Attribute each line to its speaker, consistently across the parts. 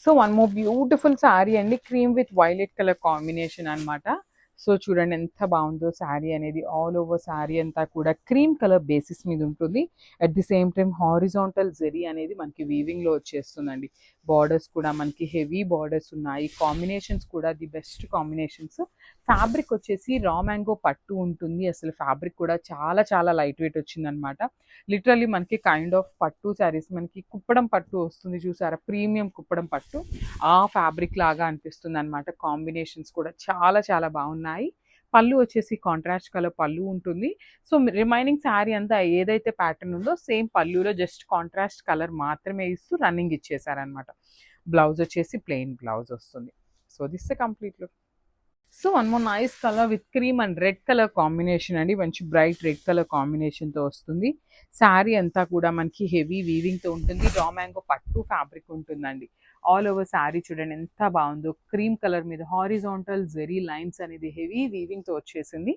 Speaker 1: So one more beautiful sari అండి, cream with violet colour combination అన్నమాట. So చూడండి ఎంత బాగుందో శారీ అనేది. ఆల్ ఓవర్ శారీ అంతా కూడా క్రీమ్ కలర్ బేసిస్ మీద ఉంటుంది. At the same time horizontal zari అనేది మనకి వీవింగ్ లో వచ్చేస్తుందండి. బార్డర్స్ కూడా మనకి హెవీ బార్డర్స్ ఉన్నాయి. కాంబినేషన్స్ కూడా ది బెస్ట్ కాంబినేషన్స్. ఫ్యాబ్రిక్ వచ్చేసి రా మ్యాంగో పట్టు ఉంటుంది. అసలు ఫ్యాబ్రిక్ కూడా చాలా చాలా లైట్ వెయిట్ వచ్చిందనమాట. లిటరల్లీ మనకి కైండ్ ఆఫ్ పట్టు శారీస్, మనకి కుప్పడం పట్టు వస్తుంది చూసారా, ప్రీమియం కుప్పడం పట్టు, ఆ ఫ్యాబ్రిక్ లాగా అనిపిస్తుంది అనమాట. కాంబినేషన్స్ కూడా చాలా చాలా బాగున్నాయి. పళ్ళు వచ్చేసి కాంట్రాస్ట్ కలర్ పళ్ళు ఉంటుంది. సో రిమైనింగ్ శారీ అంతా ఏదైతే ప్యాటర్న్ ఉందో సేమ్ పళ్ళులో జస్ట్ కాంట్రాస్ట్ కలర్ మాత్రమే ఇస్తూ రన్నింగ్ ఇచ్చేసారనమాట. బ్లౌజ్ వచ్చేసి ప్లెయిన్ బ్లౌజ్ వస్తుంది. So this complete look. So one more nice colour with cream and red colour combination అండి. మంచి బ్రైట్ రెడ్ కలర్ కాంబినేషన్తో వస్తుంది. శారీ అంతా కూడా మనకి హెవీ వీవింగ్తో ఉంటుంది. రా మ్యాంగో పట్టు ఫ్యాబ్రిక్ ఉంటుందండి. ఆల్ ఓవర్ శారీ చూడండి ఎంత బాగుందో. క్రీమ్ కలర్ మీద హారిజాంటల్ జెరీ లైన్స్ అనేది హెవీ వీవింగ్తో వచ్చేసింది.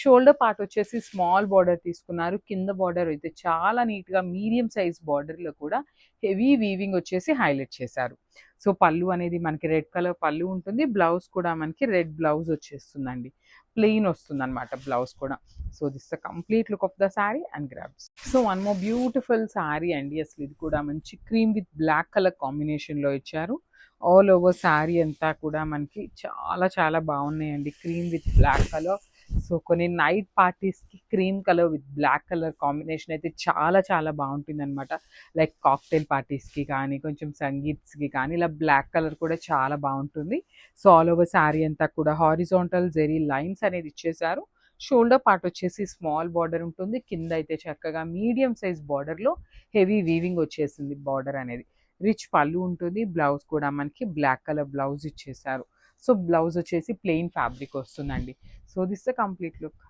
Speaker 1: షోల్డర్ పార్ట్ వచ్చేసి స్మాల్ బార్డర్ తీసుకున్నారు. కింద బార్డర్ అయితే చాలా నీట్గా మీడియం సైజ్ బార్డర్లో కూడా హెవీ వీవింగ్ వచ్చేసి హైలైట్ చేశారు. సో పళ్ళు అనేది మనకి రెడ్ కలర్ పళ్ళు ఉంటుంది. బ్లౌజ్ కూడా మనకి రెడ్ బ్లౌజ్ వచ్చేస్తుందండి. ప్లెయిన్ వస్తుంది అనమాట బ్లౌజ్ కూడా. So this the complete look of the sari and grabs. So one more beautiful sari అండి. అసలు ఇది కూడా మంచి క్రీమ్ విత్ బ్లాక్ కలర్ కాంబినేషన్లో ఇచ్చారు. ఆల్ ఓవర్ శారీ అంతా కూడా మనకి చాలా చాలా బాగున్నాయండి. Cream with black colour. So కొన్ని నైట్ పార్టీస్కి cream colour with black colour combination అయితే చాలా చాలా బాగుంటుంది అనమాట. లైక్ కాక్టైల్ పార్టీస్కి కానీ కొంచెం సంగీత్స్కి కానీ ఇలా బ్లాక్ కలర్ కూడా చాలా బాగుంటుంది. సో ఆల్ ఓవర్ శారీ అంతా కూడా హారిజాంటల్ జెరీ లైన్స్ అనేది ఇచ్చేసారు. షోల్డర్ పార్ట్ వచ్చేసి స్మాల్ బార్డర్ ఉంటుంది. కింద అయితే చక్కగా మీడియం సైజ్ బార్డర్లో హెవీ వీవింగ్ వచ్చేసింది బార్డర్ అనేది. రిచ్ పళ్ళు ఉంటుంది. బ్లౌజ్ కూడా మనకి బ్లాక్ కలర్ బ్లౌజ్ ఇచ్చేసారు. సో బ్లౌజ్ వచ్చేసి ప్లెయిన్ ఫ్యాబ్రిక్ వస్తుందండి. So this the complete look.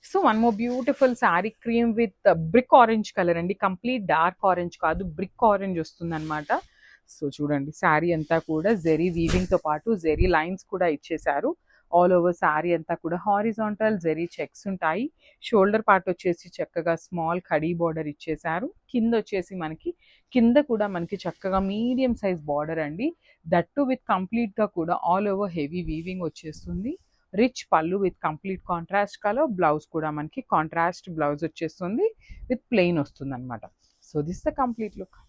Speaker 1: So one more beautiful sari cream with brick orange colour అండి. కంప్లీట్ డార్క్ ఆరెంజ్ కాదు, బ్రిక్ ఆరెంజ్ వస్తుంది అనమాట. సో చూడండి శారీ అంతా కూడా జెరీ వీవింగ్తో పాటు జెరీ లైన్స్ కూడా ఇచ్చేసారు. ఆల్ ఓవర్ శారీ అంతా కూడా హారిజాంటల్ జెరీ చెక్స్ ఉంటాయి. షోల్డర్ పార్ట్ వచ్చేసి చక్కగా స్మాల్ కడీ బార్డర్ ఇచ్చేసారు. కింద వచ్చేసి మనకి కింద కూడా మనకి చక్కగా మీడియం సైజ్ బార్డర్ అండి. దట్టు విత్ కంప్లీట్గా కూడా ఆల్ ఓవర్ హెవీ వీవింగ్ వచ్చేస్తుంది. రిచ్ పళ్ళు with complete contrast colour. Blouse కూడా మనకి కాంట్రాస్ట్ బ్లౌజ్ వచ్చేస్తుంది విత్ ప్లెయిన్ వస్తుంది అనమాట. So this the complete look.